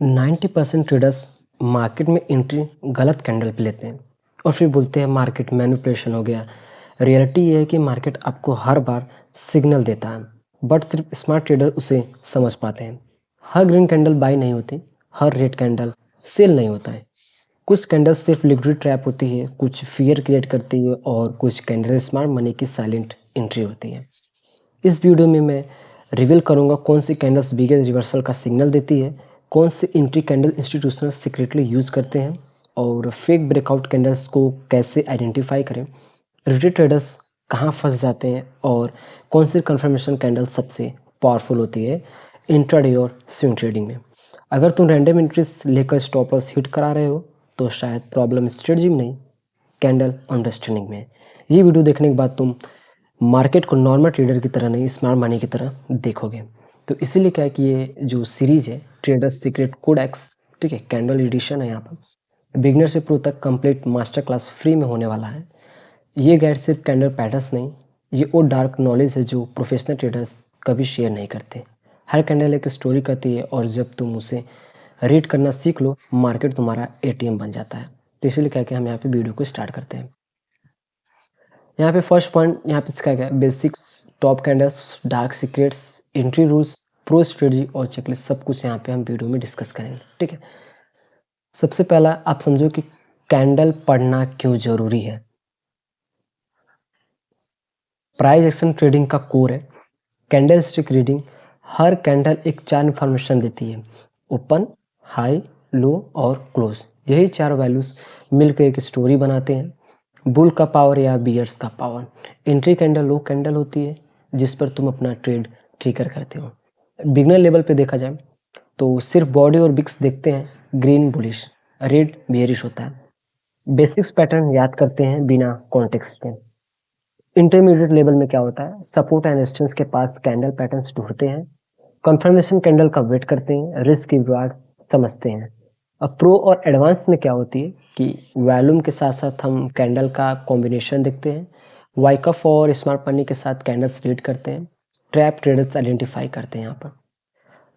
90% traders market में entry गलत candle पे लेते हैं और फिर बोलते हैं मार्केट मैनिपुलेशन हो गया। रियलिटी ये है कि मार्केट आपको हर बार सिग्नल देता है, बट सिर्फ स्मार्ट ट्रेडर उसे समझ पाते हैं। हर ग्रीन कैंडल बाय नहीं होती, हर रेड कैंडल सेल नहीं होता है। कुछ कैंडल सिर्फ लिक्विडिटी ट्रैप होती है, कुछ फियर क्रिएट करती है और कुछ कैंडल स्मार्ट मनी की साइलेंट एंट्री होती है। इस वीडियो में मैं रिवील करूंगा कौन सी कैंडल्स बिगेस्ट रिवर्सल का सिग्नल देती है, कौन सी entry candle institutional secretly use करते हैं और फेक ब्रेकआउट कैंडल्स को कैसे आइडेंटिफाई करें, रिटेल ट्रेडर्स कहाँ फंस जाते हैं और कौन सी कंफर्मेशन कैंडल सबसे पावरफुल होती है इंट्राडे और स्विंग ट्रेडिंग में। अगर तुम रैंडम एंट्रीज लेकर स्टॉप लॉस हिट करा रहे हो तो शायद प्रॉब्लम स्ट्रेटजी में नहीं, कैंडल अंडरस्टैंडिंग में। ये वीडियो देखने के बाद तुम मार्केट को नॉर्मल ट्रेडर की तरह नहीं, स्मार्ट मनी की तरह देखोगे। तो इसीलिए क्या है कि ये जो सीरीज है ट्रेडर सीक्रेट कोडेक्स, ठीक है, कैंडल एडिशन है। यहाँ पर बिगनर से प्रो तक कंप्लीट मास्टर क्लास फ्री में होने वाला है। ये गाइड सिर्फ कैंडल पैटर्न्स नहीं, ये वो डार्क नॉलेज है जो प्रोफेशनल ट्रेडर्स कभी शेयर नहीं करते। हर कैंडल एक स्टोरी करती है और जब तुम उसे रीड करना सीख लो, मार्केट तुम्हारा एटीएम बन जाता है। तो इसीलिए क्या कि हम यहाँ पे वीडियो को स्टार्ट करते हैं। यहाँ पे फर्स्ट पॉइंट यहाँ पे क्या है, basics, top candles, dark secrets, entry rules, pro strategy और चेकलिस्ट, सब कुछ यहाँ पे हम वीडियो में डिस्कस करेंगे। ठीक है, सबसे पहला आप समझो कि कैंडल पढ़ना क्यों जरूरी है। प्राइस एक्शन ट्रेडिंग का कोर है। कैंडल स्टिक रीडिंग, हर कैंडल एक चार इंफॉर्मेशन देती है, ओपन, हाई, लो और क्लोज। यही चार वैल्यूज मिलकर एक स्टोरी बनाते हैं। बुल का पावर या बियर्स का पावर। एंट्री कैंडल लो कैंडल होती है जिस पर तुम अपना ट्रेड ट्रिगर करते हो। बिगनर लेवल पे देखा जाए तो सिर्फ बॉडी और बिक्स देखते हैं, ग्रीन बुलिश, रेड बियरिश होता है। बेसिक्स पैटर्न याद करते हैं बिना कॉन्टेक्स्ट के। इंटरमीडिएट लेवल में क्या होता है, सपोर्ट एंड रेजिस्टेंस के पास कैंडल पैटर्न्स ढूंढते हैं, कंफर्मेशन कैंडल का वेट करते हैं, रिस्क की रिवार्ड समझते हैं। अब प्रो और एडवांस में क्या होती है कि वॉल्यूम के साथ साथ हम कैंडल का कॉम्बिनेशन देखते हैं, वाइकअप और स्मार्ट मनी के साथ कैंडल्स रीड करते हैं, ट्रैप ट्रेडर्स आइडेंटिफाई करते हैं। यहाँ पर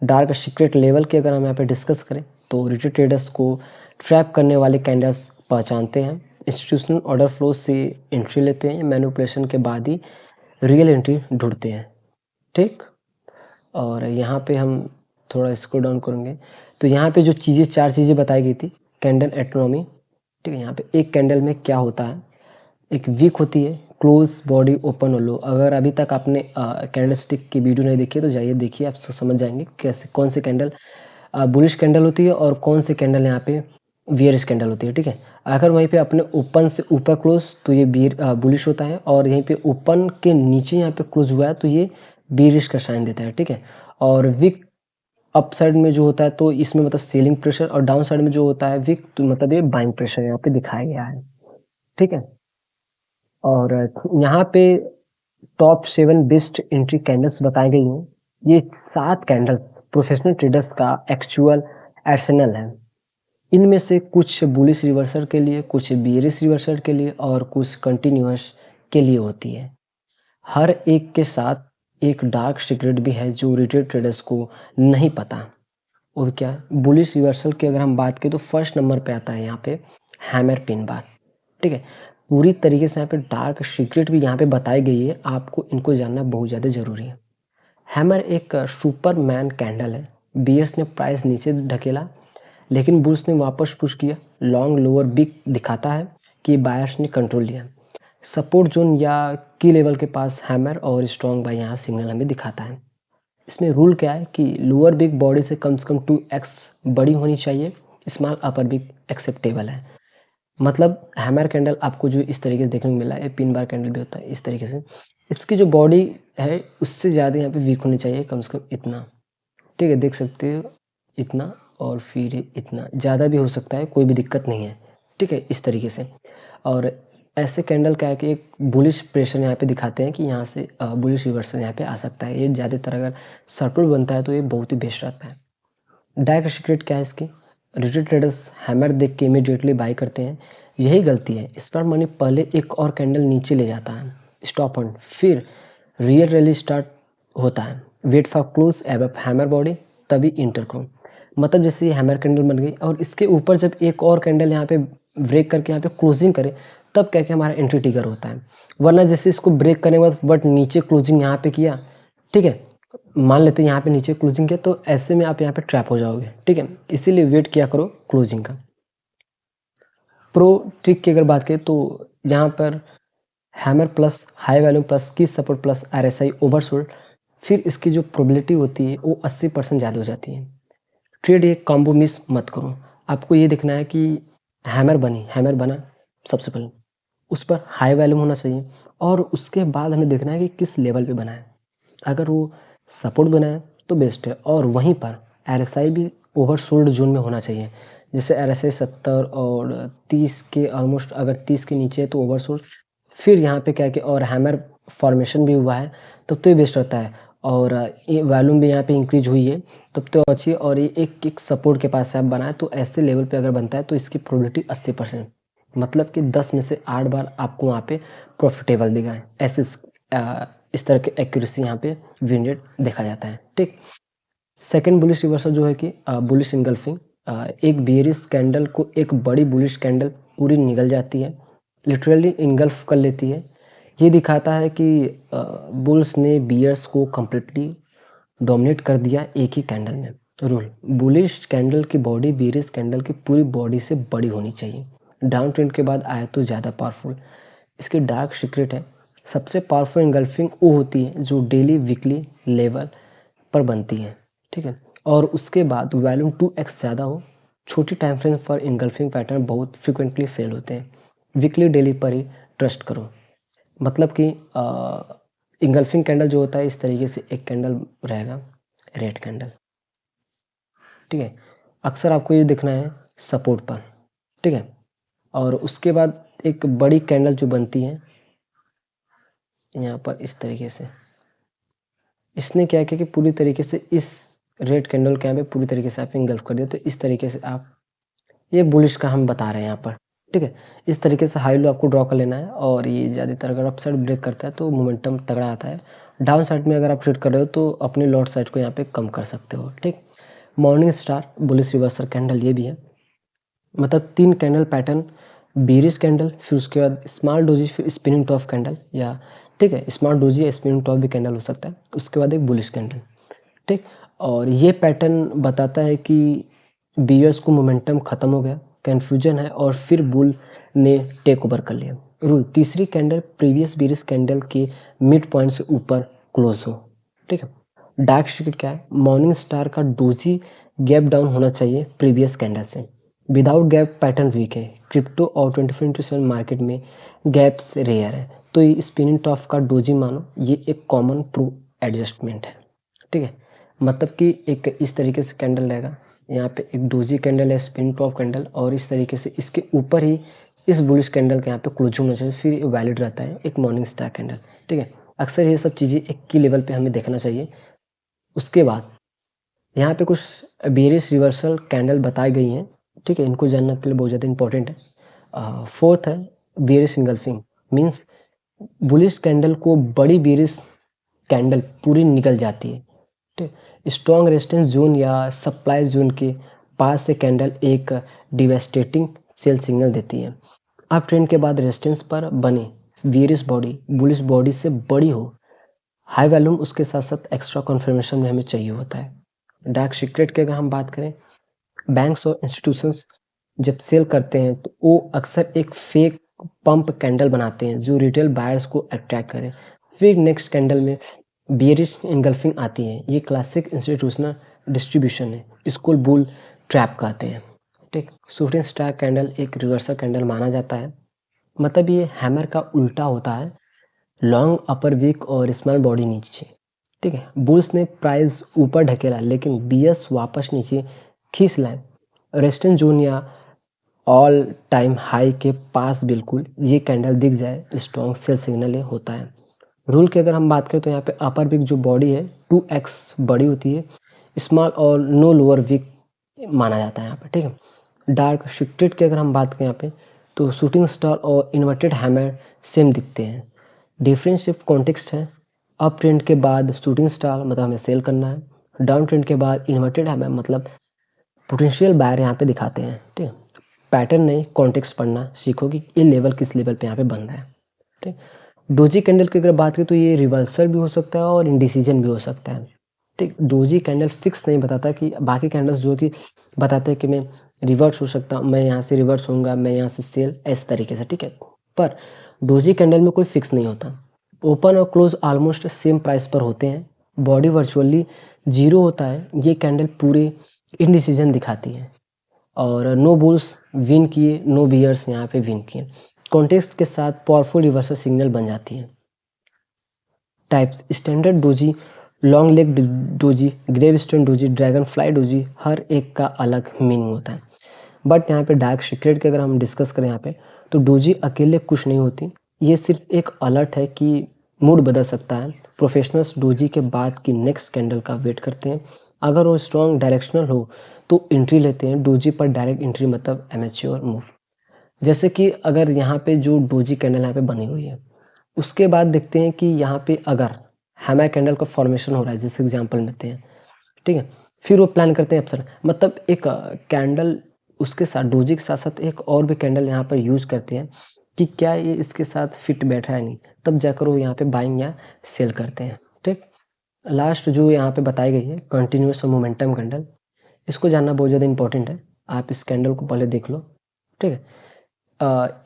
डार्क सीक्रेट लेवल की अगर हम यहाँ पे डिस्कस करें तो रिटेल ट्रेडर्स को ट्रैप करने वाले कैंडल्स पहचानते हैं, इंस्टीट्यूशनल ऑर्डर फ्लो से एंट्री लेते हैं, मैनिपुलेशन के बाद ही रियल एंट्री ढूंढते हैं। ठीक, और यहाँ पे हम थोड़ा इसको डाउन करेंगे तो यहाँ पे जो चीज़ें, चार चीज़ें बताई गई थी, कैंडल एट्रोनॉमी। ठीक है, यहाँ पे एक कैंडल में क्या होता है, एक वीक होती है, क्लोज, बॉडी, ओपन और लो। अगर अभी तक आपने कैंडल स्टिक की वीडियो नहीं देखी है तो जाइए देखिए, आप समझ जाएंगे कैसे कौन सी कैंडल बुलिश कैंडल होती है और कौन सी कैंडल यहाँ पे बियरिश कैंडल होती है। ठीक है, अगर वहीं पे अपने ओपन से ऊपर क्लोज तो ये बुलिश होता है और यहीं पे ओपन के नीचे यहाँ पे क्लोज हुआ है तो ये बियरिश का साइन देता है। ठीक है, और विक अप साइड में जो होता है तो इसमें मतलब सेलिंग प्रेशर, और डाउन साइड में जो होता है विक तो मतलब ये बाइंग प्रेशर यहाँ पे दिखाया गया है। ठीक है, और यहाँ पे टॉप 7 बेस्ट एंट्री कैंडल्स बताई गई हैं। ये 7 कैंडल्स प्रोफेशनल ट्रेडर्स का एक्चुअल आर्सेनल है। इनमें से कुछ बुलिश रिवर्सल के लिए, कुछ बियरिश रिवर्सल के लिए और कुछ कंटिन्यूअस के लिए होती है। हर एक के साथ एक डार्क सीक्रेट भी है जो रिटेल ट्रेडर्स को नहीं पता। और क्या, बुलिश रिवर्सल की अगर हम बात करें तो फर्स्ट नंबर पे आता है यहाँ पे हैमर पिन बार। ठीक है, पूरी तरीके से यहाँ पे डार्क सीक्रेट भी यहाँ पे बताई गई है, आपको इनको जानना बहुत ज़्यादा ज़रूरी है। हैमर एक सुपरमैन कैंडल है। बीएस ने प्राइस नीचे ढकेला लेकिन बुल्स ने वापस पुश किया, लॉन्ग लोअर बिग दिखाता है कि बायर्स ने कंट्रोल लिया। सपोर्ट जोन या की लेवल के पास हैमर और स्ट्रॉन्ग बाय यहाँ सिग्नल हमें दिखाता है। इसमें रूल क्या है कि लोअर बिग बॉडी से कम 2x बड़ी होनी चाहिए, स्मॉल अपर बिग एक्सेप्टेबल है। मतलब हैमर कैंडल आपको जो इस तरीके से देखने को मिला है, पिन बार कैंडल भी होता है इस तरीके से, इसकी जो बॉडी है उससे ज़्यादा यहाँ पे वीक होनी चाहिए, कम से कम इतना। ठीक है, देख सकते हो इतना, और फिर इतना ज़्यादा भी हो सकता है, कोई भी दिक्कत नहीं है। ठीक है, इस तरीके से। और ऐसे कैंडल क्या है कि एक बुलिश प्रेशर यहाँ पे दिखाते हैं कि यहाँ से बुलिश रिवर्सल यहाँ पे आ सकता है। ये ज़्यादातर अगर सर्कल बनता है तो ये बहुत ही बेस्ट रहता है। डार्क सीक्रेट क्या है इसकी, रिटेल ट्रेडर्स हैमर देख के इमीडिएटली बाय करते हैं, यही गलती है। स्मार्ट मनी पहले एक और कैंडल नीचे ले जाता है, स्टॉप हंट, फिर रियल रैली स्टार्ट होता है, wait for close above hammer body, तभी इंटर करो। मतलब जैसे ये हैमर कैंडल बन गई और इसके ऊपर जब एक और कैंडल यहाँ पे ब्रेक करके यहाँ पे क्लोजिंग करे तब क्या क्या हमारा एंट्री ट्रिगर होता है। वरना जैसे इसको ब्रेक करने के बाद बट नीचे क्लोजिंग यहाँ पे किया, ठीक है, मान लेते हैं यहाँ पे नीचे क्लोजिंग किया, तो ऐसे में आप यहाँ पे ट्रैप हो जाओगे, ठीक है। इसीलिए वेट किया करो क्लोजिंग का। प्रो ट्रिक की अगर बात करें तो यहाँ पर hammer plus high volume plus की सपोर्ट प्लस RSI ओवरसोल्ड, फिर इसकी जो प्रोबेबिलिटी होती है वो 80% ज़्यादा हो जाती है। ट्रेड ये कॉम्बो मिस मत करो। आपको ये देखना है कि हैमर बना सबसे पहले, उस पर हाई वैल्यूम होना चाहिए और उसके बाद हमें देखना है कि किस लेवल पे बना है। अगर वो सपोर्ट बना है तो बेस्ट है और वहीं पर RSI भी ओवरसोल्ड जोन में होना चाहिए। जैसे RSI 70 और 30 के ऑलमोस्ट, अगर 30 के नीचे है तो ओवरसोल्ड। फिर यहाँ पे क्या है कि और हैमर फॉर्मेशन भी हुआ है तब तो ये बेस्ट रहता है और ये वॉल्यूम भी यहाँ पे इंक्रीज हुई है तब तो अच्छी। और ये एक एक सपोर्ट के पास आप बनाए तो ऐसे लेवल पे अगर बनता है तो इसकी प्रोबेबिलिटी 80%, मतलब कि 10 में से 8 बार आपको वहाँ पे प्रॉफिटेबल दिखा है। ऐसे इस तरह की एक्यूरेसी यहाँ पे विन रेट देखा जाता है, ठीक। सेकंड बुलिश रिवर्सल जो है कि बुलिश इंगल्फिंग, एक बियरिश कैंडल को एक बड़ी बुलिश कैंडल पूरी निगल जाती है, लिटरली इंगल्फ कर लेती है। ये दिखाता है कि बुल्स ने बियर्स को कंप्लीटली डोमिनेट कर दिया एक ही कैंडल में। रूल, बुलिश कैंडल की बॉडी बियरिश कैंडल की पूरी बॉडी से बड़ी होनी चाहिए। डाउन ट्रेंड के बाद आए तो ज़्यादा पावरफुल। इसकी डार्क सीक्रेट है, सबसे पावरफुल इंगल्फिंग वो होती है जो डेली वीकली लेवल पर बनती है, ठीक है, और उसके बाद वॉल्यूम 2x ज़्यादा हो। छोटी टाइम फ्रेम पर इंगल्फिंग पैटर्न बहुत फ्रिक्वेंटली फेल होते हैं। वीकली डेली पर ही ट्रस्ट करो। मतलब कि इंगल्फिंग कैंडल जो होता है इस तरीके से एक कैंडल रहेगा, रेड कैंडल, ठीक है। अक्सर आपको ये दिखना है सपोर्ट पर, ठीक है, और उसके बाद एक बड़ी कैंडल जो बनती है यहाँ पर इस तरीके से। इसने क्या किया कि पूरी तरीके से इस रेड कैंडल के यहाँ पे पूरी तरीके से आप इंगल्फ कर दिया। तो इस तरीके से आप, ये बुलिश का हम बता रहे हैं यहाँ पर, ठीक है। इस तरीके से हाई लो आपको ड्रॉ कर लेना है और ये ज़्यादातर अगर अप साइड ब्रेक करता है तो मोमेंटम तगड़ा आता है। डाउन साइड में अगर आप ट्रेड कर रहे हो तो अपने लॉट साइड को यहाँ पे कम कर सकते हो, ठीक। Morning star bullish reversal candle ये भी है, मतलब 3 कैंडल पैटर्न, बेरिश कैंडल, फिर उसके बाद स्मॉल डोजी, फिर स्पिनिंग टॉप कैंडल, या ठीक है स्मॉल डोजी या स्पिनिंग टॉप भी कैंडल हो सकता है, उसके बाद एक बुलिश कैंडल, ठीक। और ये पैटर्न बताता है कि बियर्स को मोमेंटम खत्म हो गया, कन्फ्यूजन है और फिर बुल ने टेक ओवर कर लिया। रूल, तीसरी कैंडल प्रीवियस बियरिश कैंडल के मिड पॉइंट से ऊपर क्लोज हो, ठीक है। डार्क सीक्रेट क्या है, मॉर्निंग स्टार का डोजी गैप डाउन होना चाहिए प्रीवियस कैंडल से। विदाउट गैप पैटर्न वीक है। क्रिप्टो और 24/7 मार्केट में गैप्स रेयर है, तो ये स्पिनिंग टॉप का डोजी मानो ये एक कॉमन प्रू एडजस्टमेंट है, ठीक है। मतलब कि एक इस तरीके से कैंडल रहेगा, यहाँ पे एक डोजी कैंडल है, स्पिन टॉप कैंडल, और इस तरीके से इसके ऊपर ही इस बुलिश कैंडल के यहाँ पे क्लोजिंग होना चाहिए, फिर वैलिड रहता है एक मॉर्निंग स्टार कैंडल, ठीक है। अक्सर ये सब चीज़ें एक की लेवल पे हमें देखना चाहिए। उसके बाद यहाँ पे कुछ बेरिश रिवर्सल कैंडल बताई गई हैं, ठीक है, इनको जानना के लिए बहुत ज़्यादा इंपॉर्टेंट है। फोर्थ है bearish engulfing, means bullish candle को बड़ी बेरिश कैंडल पूरी निकल जाती है, ठीक। स्ट्रॉन्ग रेजिस्टेंस जोन या सप्लाई जोन के पास से कैंडल एक डिवेस्टेटिंग सेल सिग्नल देती है। अब ट्रेंड के बाद रेजिस्टेंस पर बने बेरिश बॉडी बुलिश बॉडी से बड़ी हो, हाई वैल्यूम उसके साथ साथ एक्स्ट्रा कन्फर्मेशन में हमें चाहिए होता है। डार्क सीक्रेट की अगर हम बात करें, बैंक्स और इंस्टीट्यूशंस जब सेल करते हैं तो वो अक्सर एक फेक पंप कैंडल बनाते हैं जो रिटेल बायर्स को अट्रैक्ट करे। फिर नेक्स्ट कैंडल में बियरिश इंगल्फिंग आती है, ये क्लासिक इंस्टीट्यूशनल डिस्ट्रीब्यूशन है, इसको बुल ट्रैप कहते हैं, ठीक। शूटिंग स्टार कैंडल एक रिवर्सल कैंडल माना जाता है, मतलब ये हैमर का उल्टा होता है, लॉन्ग अपर वीक और स्मॉल बॉडी नीचे, ठीक है। बुल्स ने प्राइस ऊपर ढकेला लेकिन बियर्स वापस नीचे खींच लाए। रेजिस्टेंस जोन या ऑल टाइम हाई के पास बिल्कुल ये कैंडल दिख जाए स्ट्रॉन्ग सेल सिग्नल ये होता है। रूल की अगर हम बात करें तो यहाँ पे अपर विक जो बॉडी है 2x बड़ी होती है, स्मॉल और नो लोअर विक माना जाता है यहाँ पे, ठीक है। डार्क सीक्रेट की अगर हम बात करें यहाँ पे तो शूटिंग स्टार और इन्वर्टेड हैमर सेम दिखते हैं, डिफरेंस सिर्फ कॉन्टेक्स्ट है। अप ट्रेंड के बाद शूटिंग स्टार मतलब हमें सेल करना है, डाउन ट्रेंड के बाद इन्वर्टेड हैमर मतलब पोटेंशियल बायर यहाँ पे दिखाते हैं, ठीक है। पैटर्न नहीं, कॉन्टेक्स्ट पढ़ना सीखो कि ये लेवल किस लेवल पे यहाँ पे बन रहा है, ठीक। डोजी कैंडल की अगर बात करें तो ये रिवर्सल भी हो सकता है और इंडिसीजन भी हो सकता है, ठीक। डोजी कैंडल फिक्स नहीं बताता कि बाकी कैंडल्स जो कि बताते हैं कि मैं रिवर्स हो सकता हूँ, मैं यहाँ से रिवर्स होऊंगा, मैं यहाँ से सेल, इस तरीके से, ठीक है। पर डोजी कैंडल में कोई फिक्स नहीं होता। ओपन और क्लोज ऑलमोस्ट सेम प्राइस पर होते हैं, बॉडी वर्चुअली जीरो होता है, ये कैंडल पूरे इनडिसीजन दिखाती है। और नो बुल्स विन किए, नो बियर्स यहाँ पे विन किए, कॉन्टेक्स्ट के साथ पावरफुल रिवर्सल सिग्नल बन जाती है। Types: standard doji, long leg doji, gravestone doji, dragonfly doji, हर एक का अलग मीनिंग होता है। बट यहाँ पे डार्क सीक्रेट की अगर हम डिस्कस करें यहाँ पे, तो डोजी अकेले कुछ नहीं होती, ये सिर्फ एक अलर्ट है कि मूड बदल सकता है। प्रोफेशनल्स डोजी के बाद की नेक्स्ट कैंडल का वेट करते हैं, अगर वो स्ट्रॉन्ग डायरेक्शनल हो तो एंट्री लेते हैं। डोजी पर डायरेक्ट एंट्री मतलब एमेच्योर मूव। जैसे कि अगर यहाँ पे जो डोजी कैंडल यहाँ पे बनी हुई है, उसके बाद देखते हैं कि यहाँ पे अगर हैमर कैंडल का फॉर्मेशन हो रहा है, जैसे एग्जांपल लेते हैं, ठीक है। फिर वो प्लान करते हैं अपसर, मतलब एक कैंडल उसके साथ, डोजी के साथ साथ एक और भी कैंडल यहाँ पर यूज करते हैं कि क्या ये इसके साथ फिट बैठ रहा है नहीं, तब जाकर वो यहाँ पे बाइंग या सेल करते हैं, ठीक। लास्ट जो यहाँ पे बताई गई है कंटिन्यूस और मोमेंटम कैंडल, इसको जानना बहुत ज़्यादा इंपॉर्टेंट है। आप इस कैंडल को पहले देख लो, ठीक है।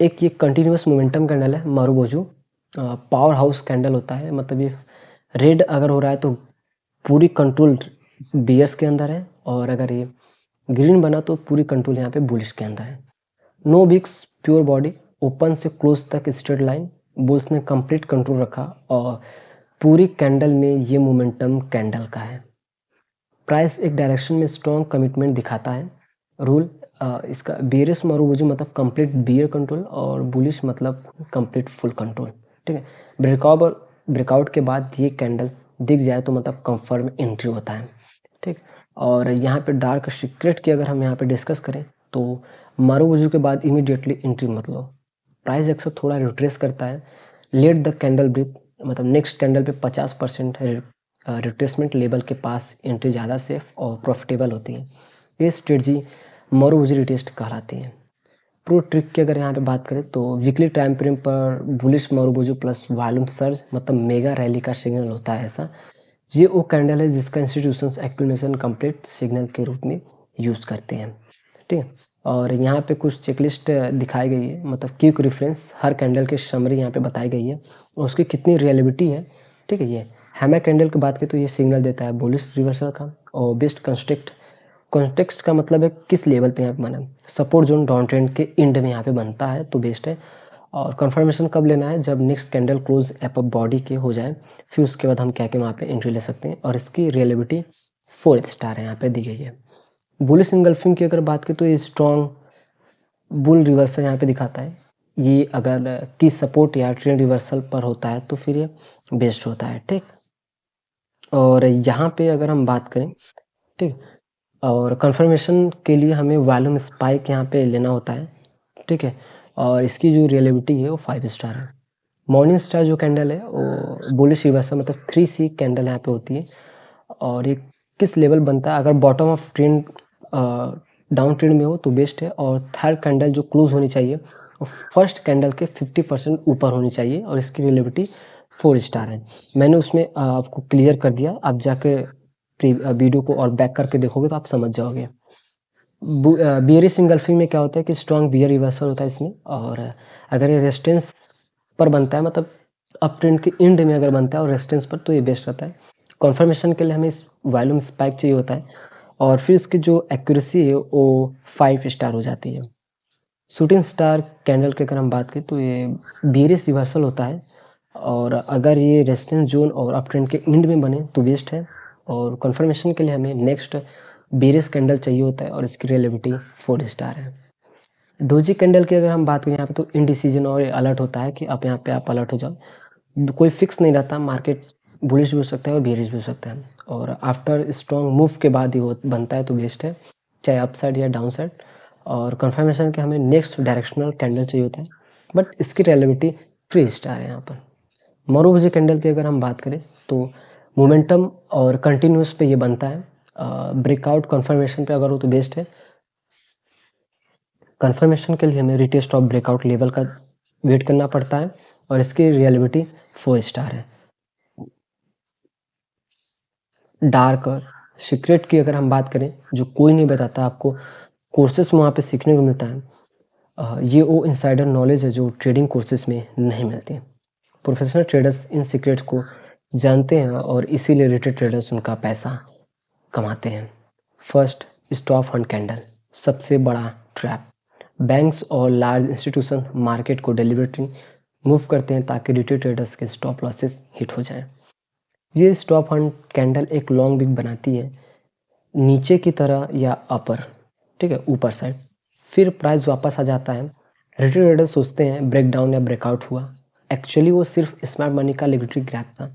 एक ये कंटिन्यूस मोमेंटम कैंडल है, मारुबोजू पावर हाउस कैंडल होता है, मतलब ये रेड अगर हो रहा है तो पूरी कंट्रोल बियर्स के अंदर है, और अगर ये ग्रीन बना तो पूरी कंट्रोल यहाँ पे बुलिश के अंदर है। नो बिक्स, प्योर बॉडी, ओपन से क्लोज तक स्ट्रेट लाइन, बुल्स ने कंप्लीट कंट्रोल रखा, और पूरी कैंडल में ये मोमेंटम कैंडल का है। प्राइस एक डायरेक्शन में स्ट्रॉन्ग कमिटमेंट दिखाता है। रूल इसका बेरिश मारुबोजू मतलब कंप्लीट बियर कंट्रोल, और बुलिश मतलब कंप्लीट फुल कंट्रोल, ठीक है। ब्रेकआउट के बाद ये कैंडल दिख जाए तो मतलब कंफर्म एंट्री होता है, ठीक। और यहाँ पे डार्क सीक्रेट की अगर हम यहाँ पे डिस्कस करें तो मारुबोजू के बाद इमीडिएटली एंट्री मत लो। प्राइस अक्सर थोड़ा रिट्रेस करता है, लेट द कैंडल ब्रीथ, मतलब नेक्स्ट कैंडल पे 50% रिट्रेसमेंट लेवल के पास एंट्री ज़्यादा सेफ और प्रॉफिटेबल होती है। ये स्ट्रेटजी मारुबोजू रिटेस्ट कहलाती है। प्रो ट्रिक की अगर यहाँ पे बात करें तो वीकली टाइम फ्रेम पर bullish marubozu plus volume surge मतलब मेगा रैली का सिग्नल होता है ऐसा। ये वो कैंडल है जिसका इंस्टीट्यूशंस एक्यूमुलेशन कंप्लीट सिग्नल के रूप में यूज करते हैं, ठीक है। और यहाँ पे कुछ चेकलिस्ट दिखाई गई है, मतलब क्विक रेफरेंस, हर कैंडल की समरी यहाँ पे बताई गई है और उसकी कितनी रियलिबिलिटी है, ठीक है। ये हैमर कैंडल की बात करें तो ये सिग्नल देता है बुलिश रिवर्सल का, और बेस्ट कॉन्टेक्स्ट का मतलब है किस लेवल पे यहाँ पे बना, सपोर्ट जोन डाउन ट्रेंड के एंड में यहाँ पे बनता है तो बेस्ट है। और कंफर्मेशन कब लेना है, जब next candle close up body के हो जाए, फिर उसके बाद हम क्या के वहाँ पे एंट्री ले सकते हैं। और इसकी रियलिबिलिटी 4 स्टार है यहाँ पे दी गई है। बुलिश इंगल्फिंग की अगर बात करें तो ये स्ट्रॉन्ग बुल रिवर्सल यहाँ पे दिखाता है। ये अगर की सपोर्ट या ट्रेंड रिवर्सल पर होता है तो फिर ये बेस्ट होता है, ठीक। और यहाँ पे अगर हम बात करें, ठीक, और कंफर्मेशन के लिए हमें वॉल्यूम स्पाइक यहाँ पे लेना होता है, ठीक है। और इसकी जो रियलिबिलिटी है वो 5 स्टार है। मॉर्निंग स्टार जो कैंडल है वो बुलिश रिवर्सल मतलब 3C कैंडल यहाँ पे होती है, और ये किस लेवल बनता है, अगर bottom of trend down trend में हो तो बेस्ट है, और थर्ड कैंडल जो क्लोज होनी चाहिए फर्स्ट कैंडल के 50% ऊपर होनी चाहिए, और इसकी रिलेबिलिटी 4 स्टार है। मैंने उसमें आपको क्लियर कर दिया, आप जाके वीडियो को और बैक करके देखोगे तो आप समझ जाओगे। बियरिश इंगल्फिंग में क्या होता है कि स्ट्रॉन्ग बियर रिवर्सल होता है इसमें, और अगर ये रेजिस्टेंस पर बनता है, मतलब अप ट्रेंड के एंड में अगर बनता है और रेजिस्टेंस पर, तो ये बेस्ट रहता है। कॉन्फर्मेशन के लिए हमें इस वॉल्यूम स्पाइक चाहिए होता है, और फिर इसकी जो एक्यूरेसी है वो 5 स्टार हो जाती है। शूटिंग स्टार कैंडल की अगर हम बात करें तो ये बियरिश रिवर्सल होता है, और अगर ये रेजिस्टेंस जोन और अप ट्रेंड के एंड में बने तो बेस्ट है। और कंफर्मेशन के लिए हमें नेक्स्ट बियरिश कैंडल चाहिए होता है, और इसकी रिलेबिलिटी 4 स्टार है। डोजी कैंडल की अगर हम बात करें यहाँ पे तो इनडिसीजन और अलर्ट होता है कि आप यहाँ पे आप अलर्ट हो जाओ, कोई फिक्स नहीं रहता, मार्केट बुलिश भी हो सकता है और बेरिश भी हो सकता है, और आफ्टर स्ट्रॉन्ग मूव के बाद ही बनता है तो बेस्ट है, चाहे अप साइड या डाउन साइड। और कंफर्मेशन के हमें नेक्स्ट डायरेक्शनल कैंडल चाहिए होता है, बट इसकी रिलेबिलिटी 3 स्टार है यहाँ पर। मारुबोजू कैंडल पे अगर हम बात करें तो मोमेंटम और कंटिन्यूस पे ये बनता है, ब्रेकआउट कंफर्मेशन पे अगर हो तो बेस्ट है। कंफर्मेशन के लिए हमें रिटेस्ट ऑफ ब्रेकआउट लेवल का वेट करना पड़ता है और इसकी रियलिबिलिटी 4 स्टार है। डार्क और सीक्रेट की अगर हम बात करें, जो कोई नहीं बताता आपको, कोर्सेस में वहाँ पे सीखने को मिलता है। ये वो इनसाइडर नॉलेज है जो ट्रेडिंग कोर्सेस में नहीं मिलती। प्रोफेशनल ट्रेडर्स इन सीक्रेट्स को जानते हैं और इसीलिए रिटेल ट्रेडर्स उनका पैसा कमाते हैं। फर्स्ट, स्टॉप हंट कैंडल, सबसे बड़ा ट्रैप। बैंक्स और लार्ज इंस्टीट्यूशन मार्केट को डेलिबरेटली मूव करते हैं ताकि रिटेल ट्रेडर्स के स्टॉप लॉसेस हिट हो जाएं। ये स्टॉप हंट कैंडल एक लॉन्ग विक बनाती है नीचे की तरह या अपर, ठीक है, ऊपर साइड, फिर प्राइस वापस आ जाता है। रिटेल ट्रेडर्स सोचते हैं ब्रेकडाउन या ब्रेकआउट हुआ, एक्चुअली वो सिर्फ स्मार्ट मनी का लिक्विडिटी ग्रैब था।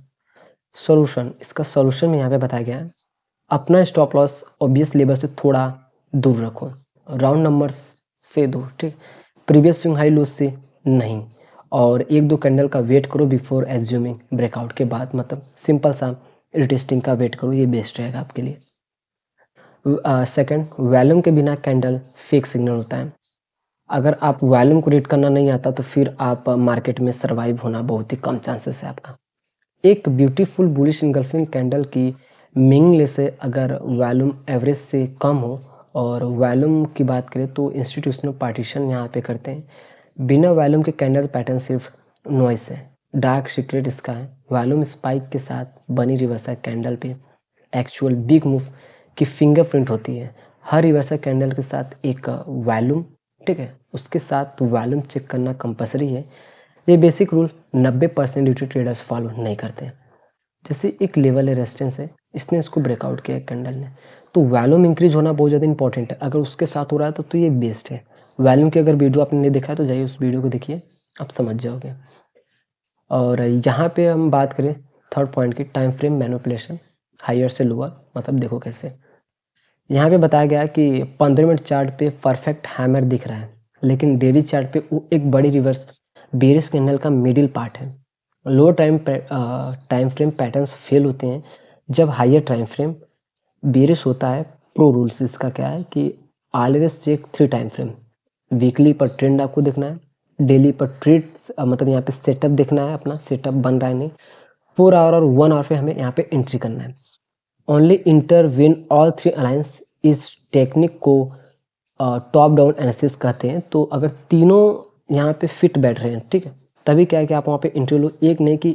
सॉल्यूशन, इसका सॉल्यूशन में यहाँ पे बताया गया है। अपना स्टॉप लॉस ऑब्वियस लेवल से थोड़ा दूर रखो, राउंड नंबर से दूर, ठीक, प्रीवियस स्विंग हाई लो से नहीं, और एक दो कैंडल का वेट करो बिफोर एज्यूमिंग ब्रेकआउट के बाद, मतलब सिंपल सा रिटेस्टिंग का वेट करो, ये बेस्ट रहेगा आपके लिए। सेकंड, वॉल्यूम के बिना कैंडल फेक सिग्नल होता है। अगर आप वॉल्यूम को रीड करना नहीं आता तो फिर आप मार्केट में सर्वाइव होना बहुत ही कम चांसेस है आपका। एक ब्यूटीफुल बुलिश इनगल्फिंग कैंडल की मीनिंगलेस है अगर वॉल्यूम एवरेज से कम हो, और वॉल्यूम की बात करें तो इंस्टीट्यूशनल पार्टीशन यहाँ पे करते हैं। बिना वॉल्यूम के कैंडल पैटर्न सिर्फ नॉइस है। डार्क सीक्रेट इसका है, वॉल्यूम स्पाइक के साथ बनी रिवर्सल कैंडल पे एक्चुअल बिग मूव की फिंगरप्रिंट होती है। हर रिवर्सल कैंडल के साथ एक वॉल्यूम, ठीक है, उसके साथ वॉल्यूम चेक करना कंपलसरी है। ये basic rule 90% duty traders follow नहीं करते। जैसे एक लेवल है रेजिस्टेंस है, इसने इसको ब्रेकआउट किया कैंडल ने, तो वॉल्यूम इंक्रीज होना बहुत ज़्यादा इंपॉर्टेंट है। अगर उसके साथ हो रहा है तो ये बेस्ट है। वॉल्यूम की अगर वीडियो आपने नहीं देखा है तो जाइए उस वीडियो को देखिए, आप समझ जाओगे। और यहाँ पे हम बात करें थर्ड पॉइंट की, टाइम फ्रेम मैनिपुलेशन, हायर से लोअर, मतलब देखो कैसे। यहाँ पे बताया गया है कि 15 मिनट चार्ट पे परफेक्ट हैमर दिख रहा है, लेकिन डेली चार्ट पे वो एक बड़ी रिवर्स बेरिश कैंडल का मिडिल पार्ट है। लो टाइम फ्रेम पैटर्न्स फेल होते हैं जब हायर टाइम फ्रेम बेरिश होता है। प्रो रूल्स इसका क्या है कि always check 3 time frame. Weekly पर ट्रेंड आपको देखना है, डेली पर ट्रेड मतलब यहाँ पे सेटअप देखना है, अपना सेटअप बन रहा है नहीं, 4 आवर और 1 आवर पे हमें यहाँ पे एंट्री करना है। Only inter when all 3 alliance, इस टेक्निक को टॉप डाउन एनालिसिस कहते हैं। तो अगर तीनों यहाँ पे फिट बैठ रहे हैं, ठीक है, तभी क्या है कि आप वहाँ पे एंट्री लो, एक नहीं कि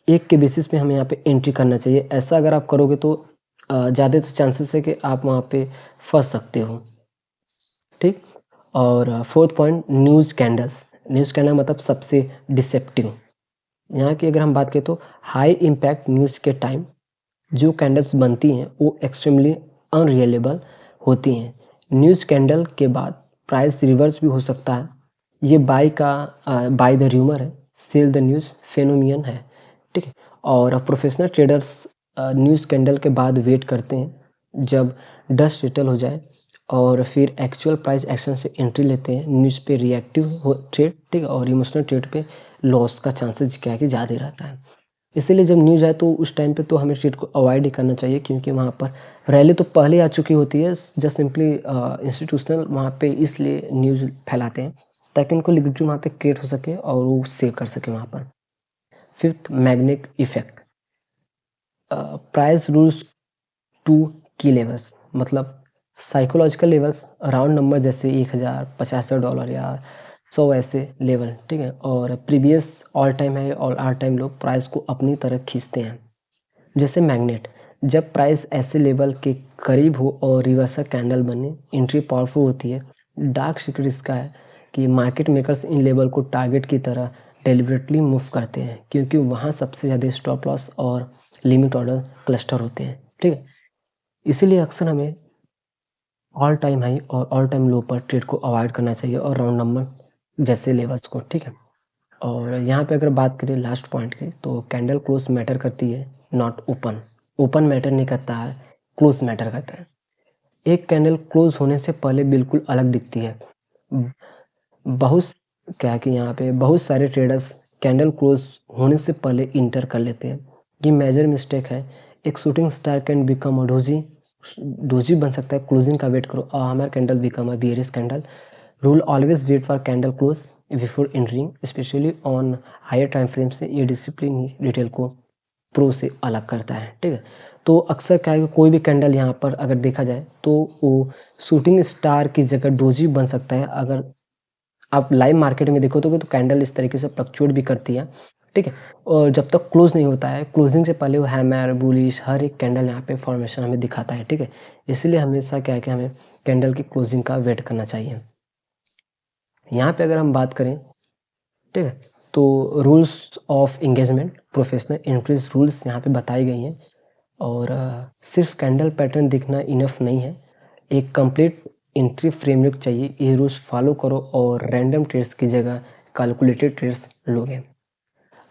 एक के बेसिस पे हमें यहाँ पे एंट्री करना चाहिए। ऐसा अगर आप करोगे तो ज़्यादा चांसेस है कि आप वहाँ पे फंस सकते हो, ठीक। और fourth point, news candles. News candle मतलब सबसे डिसेप्टिव। यहाँ की अगर हम बात करें तो हाई इम्पैक्ट न्यूज़ के टाइम जो कैंडल्स बनती हैं वो एक्सट्रीमली अनरिलायबल होती हैं। न्यूज़ कैंडल के बाद प्राइस रिवर्स भी हो सकता है। ये बाय द र्यूमर है, सेल द न्यूज़ फेनोमियन है, ठीक है। और प्रोफेशनल ट्रेडर्स न्यूज़ कैंडल के बाद वेट करते हैं जब डस्ट सेटल हो जाए और फिर एक्चुअल प्राइस एक्शन से एंट्री लेते हैं। न्यूज़ पे रिएक्टिव ट्रेड, ठीक है, और इमोशनल ट्रेड पे लॉस का चांसेस क्या है कि ज़्यादा रहता है। इसीलिए जब न्यूज़ आए तो उस टाइम पे तो हमें ट्रेड को अवॉइड ही करना चाहिए, क्योंकि वहाँ पर रैली तो पहले आ चुकी होती है। जस्ट सिंपली इंस्टीट्यूशनल वहाँ पे इसलिए न्यूज़ फैलाते हैं ताकि उनको लिक्विडिटी वहाँ पे क्रिएट हो सके और वो सेल कर सके वहाँ पर। Fifth, magnet effect. Price rules to key levels, मतलब साइकोलॉजिकल लेवल्स, राउंड नंबर जैसे 1000, $50 या 100 ऐसे लेवल, ठीक है, और प्रीवियस ऑल टाइम है और ऑल टाइम लो प्राइस को अपनी तरफ खींचते हैं। जैसे मैग्नेट, जब प्राइस ऐसे लेवल के करीब हो और रिवर्सल कैंडल बने, एंट्री पावरफुल होती है। डार्क सीक्रेट इसका है कि मार्केट मेकर्स इन लेवल को टारगेट की तरह डेलिबरेटली मूव करते हैं, क्योंकि वहाँ सबसे ज़्यादा स्टॉप लॉस और लिमिट ऑर्डर क्लस्टर होते हैं, ठीक है। इसीलिए अक्सर हमें ऑल टाइम हाई और ऑल टाइम लो पर ट्रेड को अवॉइड करना चाहिए और राउंड नंबर जैसे लेवल्स को, ठीक है। और यहाँ पे अगर बात करें लास्ट पॉइंट की, तो कैंडल क्लोज मैटर करती है, नॉट ओपन। ओपन मैटर नहीं करता है, क्लोज मैटर करता है। एक कैंडल क्लोज होने से पहले बिल्कुल अलग दिखती है। बहुत क्या है कि यहाँ पे बहुत सारे ट्रेडर्स कैंडल क्लोज होने से पहले इंटर कर लेते हैं। ये मेजर मिस्टेक है। एक shooting star can become a doji, doji बन सकता है, क्लोजिंग का वेट करो, a hammer candle become a bearish candle. Rule always wait for candle close before entering, especially on higher time frame से ये discipline ही रिटेल को pro से अलग करता है। ठीक है, तो अक्सर क्या है कि कोई भी कैंडल यहाँ पर अगर देखा जाए तो वो शूटिंग स्टार की जगह डोजी बन सकता है। अगर आप लाइव मार्केट में देखो तो कैंडल इस तरीके से फ्लक्चुएट भी करती है। ठीक है, और जब तक क्लोज नहीं होता है, क्लोजिंग से पहले वो हैमर बुलिश हर एक कैंडल यहाँ पे फॉर्मेशन हमें दिखाता है। ठीक है, इसलिए हमेशा क्या है कि हमें कैंडल की क्लोजिंग का वेट करना चाहिए। यहाँ पे अगर हम बात करें, ठीक है, तो rules of engagement professional entries rules यहाँ पे बताई गई हैं। और सिर्फ कैंडल पैटर्न दिखना इनफ नहीं है, एक कंप्लीट एंट्री फ्रेमवर्क चाहिए। ये रूल्स फॉलो करो और रैंडम ट्रेड्स की जगह कैलकुलेटेड ट्रेड्स लोगे।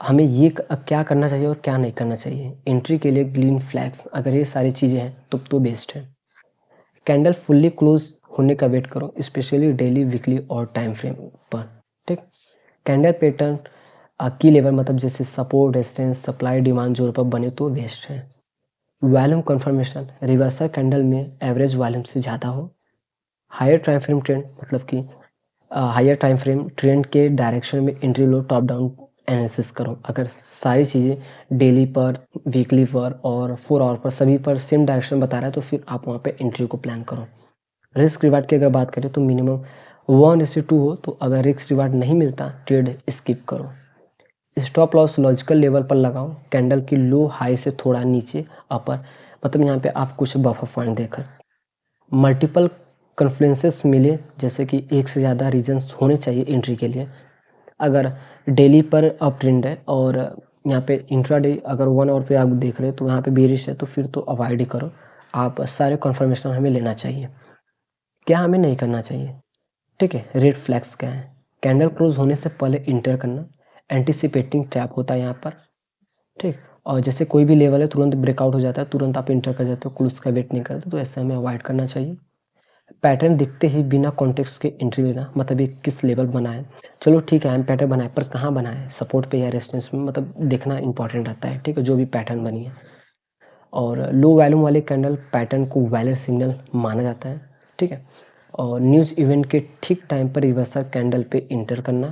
हमें ये क्या करना चाहिए और क्या नहीं करना चाहिए। एंट्री के लिए ग्रीन फ्लैग्स, अगर ये सारी चीज़ें हैं तो बेस्ट है। कैंडल फुल्ली क्लोज होने का वेट करो, स्पेशली डेली वीकली और टाइम फ्रेम पर। ठीक, कैंडल पैटर्न की लेवल मतलब जैसे support resistance supply demand zone पर बने तो बेस्ट है। वॉल्यूम कंफर्मेशन, रिवर्सल कैंडल में एवरेज वॉल्यूम से ज़्यादा हो। हायर टाइम फ्रेम ट्रेंड मतलब कि हायर टाइम फ्रेम ट्रेंड के डायरेक्शन में एंट्री लो टॉप डाउन एनालिसिस करो। अगर सारी चीज़ें डेली पर वीकली पर और 4 आवर पर सभी पर सेम डायरेक्शन बता रहा है तो फिर आप वहाँ पे एंट्री को प्लान करो। रिस्क रिवार्ड की अगर बात करें तो मिनिमम 1:2 हो, तो अगर रिस्क रिवार्ड नहीं मिलता ट्रेड स्किप करो। स्टॉप लॉस लॉजिकल लेवल पर लगाओ, कैंडल की लो हाई से थोड़ा नीचे अपर, मतलब यहाँ पे आप कुछ बफर पॉइंट देकर। मल्टीपल कन्फ्लुएंसेस मिले, जैसे कि एक से ज़्यादा रीजंस होने चाहिए एंट्री के लिए। अगर डेली पर अप ट्रेंड है और यहाँ पे इंट्राडे अगर 1 आवर पे आप देख रहे हो तो यहाँ पे बेरिश है तो फिर तो अवॉइड ही करो। आप सारे कन्फर्मेशन हमें लेना चाहिए। क्या हमें नहीं करना चाहिए, ठीक है, रेड फ्लैग्स क्या है। कैंडल क्लोज होने से पहले इंटर करना, एंटिसिपेटिंग ट्रैप होता है यहाँ पर। ठीक, और जैसे कोई भी लेवल है तुरंत ब्रेकआउट हो जाता है, तुरंत आप इंटर कर जाते हो, क्लोज का वेट नहीं करते, तो ऐसे हमें अवॉइड करना चाहिए। पैटर्न दिखते ही बिना कॉन्टेक्स्ट के एंट्री लेना, मतलब ये किस लेवल बना है। चलो ठीक है, हम पैटर्न बनाए पर कहाँ बना है, सपोर्ट पे या रेजिस्टेंस में, मतलब देखना इंपॉर्टेंट रहता है। ठीक है, जो भी पैटर्न बनी है। और लो वॉल्यूम वाले कैंडल पैटर्न को वैलिड सिग्नल माना जाता है। ठीक है, और न्यूज़ इवेंट के ठीक टाइम पर रिवर्सल कैंडल पे इंटर करना,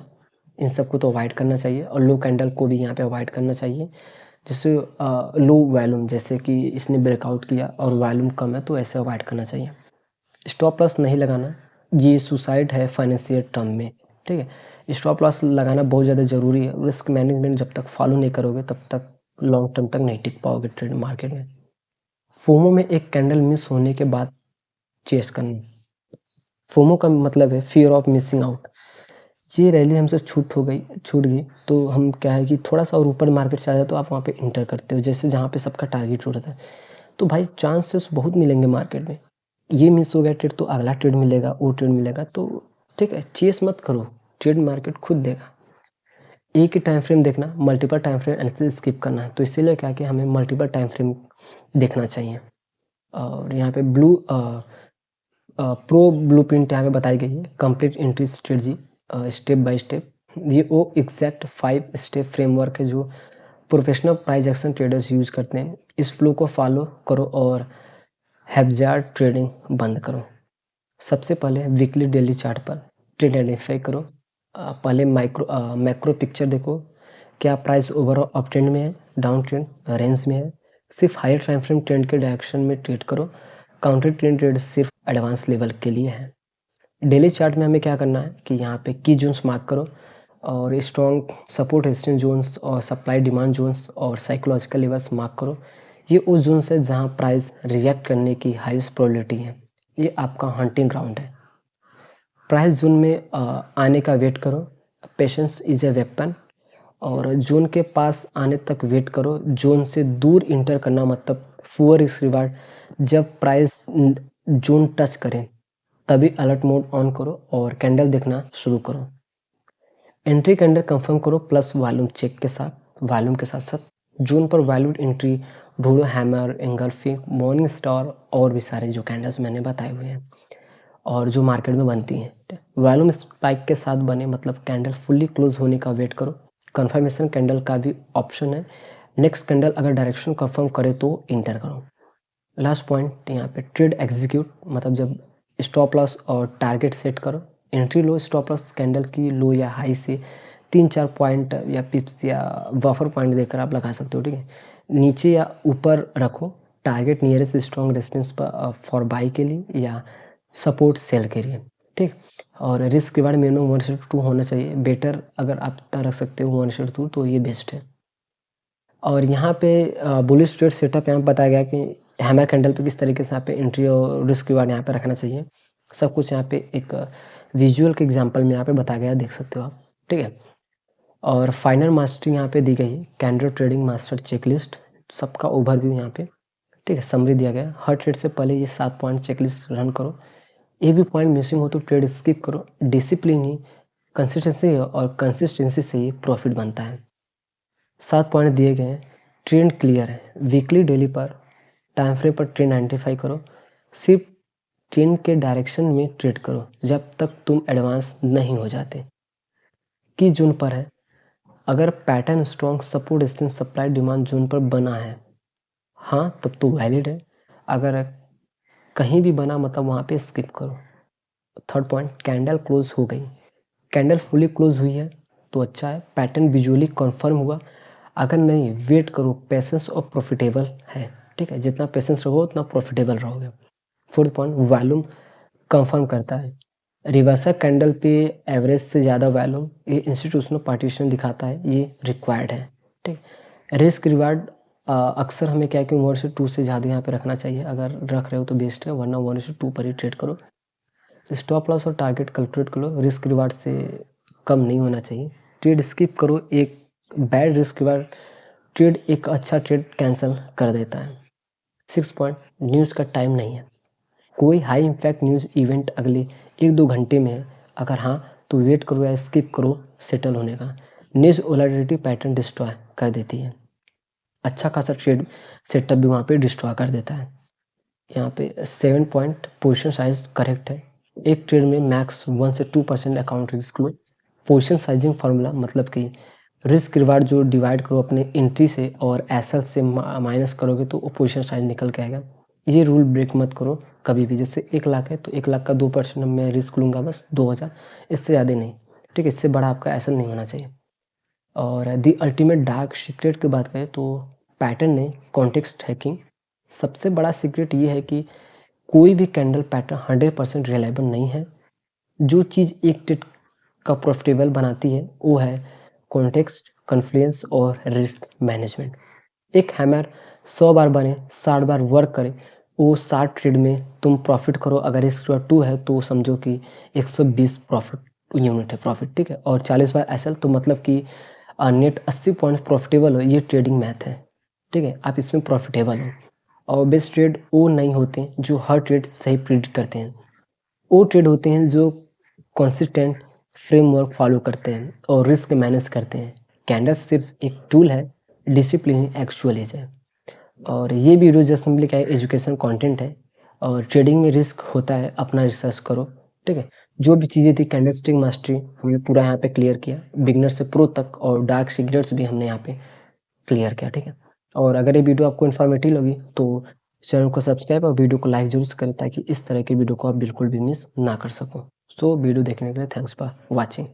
इन सबको तो अवॉइड करना चाहिए। और लो कैंडल को भी यहाँ पे अवॉइड करना चाहिए। जैसे लो वॉल्यूम, जैसे कि इसने ब्रेकआउट किया और वॉल्यूम कम है तो ऐसे अवॉइड करना चाहिए। स्टॉप लॉस नहीं लगाना, ये सुसाइड है फाइनेंशियल टर्म में। ठीक है, स्टॉप लॉस लगाना बहुत ज़्यादा ज़रूरी है। रिस्क मैनेजमेंट जब तक फॉलो नहीं करोगे तब तक लॉन्ग टर्म तक नहीं टिक पाओगे ट्रेड मार्केट में। फोमो में एक कैंडल मिस होने के बाद चेस करना। फोमो का मतलब है फियर ऑफ मिसिंग आउट। ये रैली हमसे छूट गई तो हम क्या है कि थोड़ा सा और ऊपर मार्केट से आ जाए तो आप वहाँ पे इंटर करते हो, जैसे जहाँ पे सबका टारगेट हो रहा है। तो भाई चांसेस बहुत मिलेंगे मार्केट में। ये मिस हो गया ट्रेड तो अगला ट्रेड मिलेगा, वो ट्रेड मिलेगा, तो ठीक है, चेस मत करो, ट्रेड मार्केट खुद देगा। एक ही टाइम फ्रेम देखना, multiple time frame analysis skip करना है। तो इसीलिए क्या कि हमें मल्टीपल टाइम फ्रेम देखना चाहिए। और यहाँ पे प्रो ब्लूप्रिंट यहाँ पे बताई गई है, complete entry strategy step by step. ये वो एग्जैक्ट 5 स्टेप फ्रेमवर्क है जो professional price action traders use करते हैं। इस फ्लो को फॉलो करो और हैज़ार्ड ट्रेडिंग बंद करो। सबसे पहले वीकली डेली चार्ट पर ट्रेंड आइडेंटिफाई करो। पहले मैक्रो पिक्चर देखो, क्या प्राइस ओवरऑल अप ट्रेंड में है, डाउन ट्रेंड रेंज में है। सिर्फ हायर टाइम फ्रेम ट्रेंड के डायरेक्शन में ट्रेड करो, काउंटर ट्रेंड ट्रेड सिर्फ एडवांस लेवल के लिए है। डेली चार्ट में हमें क्या करना है कि यहाँ पे की जोन्स मार्क करो और स्ट्रॉन्ग सपोर्ट रेजिस्टेंस जोन्स और सप्लाई डिमांड जोन्स और साइकोलॉजिकल लेवल्स मार्क करो। ये उस जोन्स है जहाँ प्राइस रिएक्ट करने की हाईएस्ट प्रोबेबिलिटी है। ये आपका हंटिंग ग्राउंड है। प्राइस जोन में आने का वेट करो, पेशेंस इज ए वेपन। और जोन के पास आने तक वेट करो, जोन से दूर इंटर करना मतलब पुअर रिस्क रिवार्ड। जब प्राइस जोन टच करें तभी अलर्ट मोड ऑन करो और कैंडल देखना शुरू करो। एंट्री कैंडल कंफर्म करो प्लस वॉल्यूम चेक के साथ, वॉल्यूम के साथ साथ जोन पर वैल्यूड एंट्री ढूंढो, हैमर एंगल्फिंग मॉर्निंग स्टार और भी सारे जो कैंडल्स मैंने बताए हुए हैं और जो मार्केट में बनती हैं। वॉल्यूम स्पाइक के साथ बने मतलब कैंडल फुल्ली क्लोज होने का वेट करो। कंफर्मेशन कैंडल का भी ऑप्शन है, नेक्स्ट कैंडल अगर डायरेक्शन कंफर्म करे तो इंटर करो। लास्ट पॉइंट यहाँ पे ट्रेड एग्जीक्यूट, मतलब जब स्टॉप लॉस और टारगेट सेट करो। एंट्री लो स्टॉप लॉस कैंडल की लो या हाई से 3-4 पॉइंट या पिप्स या बफर पॉइंट देकर आप लगा सकते हो, ठीक है। नीचे या ऊपर रखो। Target nearest strong resistance for by के लिए या सपोर्ट सेल के लिए, ठीक। और रिस्क रिवार्ड मिनिमम 1:2 होना चाहिए। बेटर अगर आप इतना रख सकते हो 1:2 तो ये बेस्ट है। और यहाँ पे बुलिश ट्रेड सेटअप यहाँ बताया गया कि हैमर कैंडल पे किस तरीके से यहाँ पे एंट्री और रिस्क रिवार्ड यहाँ पे रखना चाहिए। सब कुछ यहाँ पे एक विजुअल के एग्जांपल में यहाँ पे बताया गया, देख सकते हो आप, ठीक है। और फाइनल मास्टरी यहाँ पे दी गई है, कैंडल ट्रेडिंग मास्टर चेकलिस्ट, सबका ओवरव्यू यहाँ पे, ठीक है, समरी दिया गया। हर ट्रेड से पहले ये 7 पॉइंट चेकलिस्ट रन करो। एक भी पॉइंट मिसिंग हो तो ट्रेड स्किप करो। डिसिप्लिन ही कंसिस्टेंसी है और कंसिस्टेंसी से ही प्रॉफिट बनता है। 7 पॉइंट दिए गए हैं। ट्रेंड क्लियर है, वीकली डेली पर टाइम फ्रेम पर ट्रेंड आइडेंटिफाई करो। सिर्फ ट्रेंड के डायरेक्शन में ट्रेड करो जब तक तुम एडवांस नहीं हो जाते। की जोन पर है, अगर pattern strong support resistance supply demand zone पर बना है, हाँ तब तो वैलिड है। अगर कहीं भी बना मतलब वहाँ पे स्किप करो। थर्ड पॉइंट, कैंडल क्लोज हो गई। कैंडल फुली क्लोज हुई है तो अच्छा है, पैटर्न विजुअली कंफर्म हुआ। अगर नहीं, वेट करो, पेशेंस और प्रॉफिटेबल है, ठीक है। जितना पेशेंस रहोगे उतना प्रॉफिटेबल रहोगे। फोर्थ पॉइंट, वॉल्यूम कंफर्म करता है। रिवर्सल कैंडल पे एवरेज से ज़्यादा वॉल्यूम, ये इंस्टीट्यूशनल पार्टीशन दिखाता है, ये रिक्वायर्ड है, ठीक। रिस्क रिवार्ड अक्सर हमें क्या है कि 1:2 से ज़्यादा यहाँ पे रखना चाहिए। अगर रख रहे हो तो बेस्ट है, वरना 1:2 पर ही ट्रेड करो। स्टॉप लॉस और टारगेट कैलकुलेट करो, रिस्क रिवार्ड से कम नहीं होना चाहिए। ट्रेड स्किप करो, एक बैड रिस्क रिवार्ड ट्रेड एक अच्छा ट्रेड कैंसिल कर देता है। 6 पॉइंट, न्यूज़ का टाइम नहीं है। कोई हाई इम्पैक्ट न्यूज़ इवेंट अगले 1-2 घंटे में है, अगर हाँ तो वेट करो या स्किप करो सेटल होने का। न्यूज़ वोलेटिलिटी पैटर्न डिस्ट्रॉय कर देती है। अच्छा खासा ट्रेड सेटअप भी वहाँ पे डिस्ट्रॉय कर देता है। यहाँ पे 7 पॉइंट, पोजीशन साइज करेक्ट है। एक ट्रेड में मैक्स 1 से 2% अकाउंट रिस्क लो। पोजीशन साइजिंग फार्मूला मतलब कि रिस्क रिवार्ड जो डिवाइड करो अपने एंट्री से और एसएल से माइनस करोगे तो पोजीशन साइज निकल के आएगा। ये रूल ब्रेक मत करो कभी भी। जैसे 1 लाख है तो 1 लाख का 2% मैं रिस्क लूँगा, बस 2000, इससे ज़्यादा नहीं, ठीक है। इससे बड़ा आपका एसएल नहीं होना चाहिए। और दी अल्टीमेट डार्क सीक्रेट की बात करें तो पैटर्न ने कॉन्टेक्स्ट हैकिंग। सबसे बड़ा सीक्रेट ये है कि कोई भी कैंडल पैटर्न 100% रिलायबल नहीं है। जो चीज़ एक ट्रेड का प्रॉफिटेबल बनाती है वो है कॉन्टेक्स्ट, कॉन्फ्लुएंस और रिस्क मैनेजमेंट। एक हैमर 100 बार बने, 60 बार वर्क करे, वो 60 ट्रेड में तुम प्रॉफिट करो। अगर रिस्क 2 है तो समझो कि 120 प्रॉफिट यूनिट है प्रॉफिट, ठीक है। और 40 बार एसएल तो मतलब कि नेट 80 पॉइंट प्रॉफिटेबल हो, ये ट्रेडिंग मैथ है, ठीक है। आप इसमें प्रॉफिटेबल हो। और बेस्ट ट्रेड वो नहीं होते जो हर ट्रेड सही प्रिडिक्ट करते हैं। वो ट्रेड होते हैं जो कंसिस्टेंट फ्रेमवर्क फॉलो करते हैं और रिस्क मैनेज करते हैं। कैंडल सिर्फ एक टूल है, डिसिप्लिन एक्चुअल है। और ये वीडियो जस्ट सिंपली क्या है, एजुकेशन कंटेंट है। और ट्रेडिंग में रिस्क होता है, अपना रिसर्च करो, ठीक है। जो भी चीज़ें थी कैंडलस्टिक मास्टरी हमने पूरा यहाँ पे क्लियर किया, बिगनर से प्रो तक, और डार्क सीक्रेट्स भी हमने यहाँ पे क्लियर किया, ठीक है। और अगर ये वीडियो आपको इन्फॉर्मेटिव लगी तो चैनल को सब्सक्राइब और वीडियो को लाइक जरूर करें ताकि इस तरह की वीडियो को आप बिल्कुल भी मिस ना कर सको। सो वीडियो देखने के लिए थैंक्स फॉर वॉचिंग।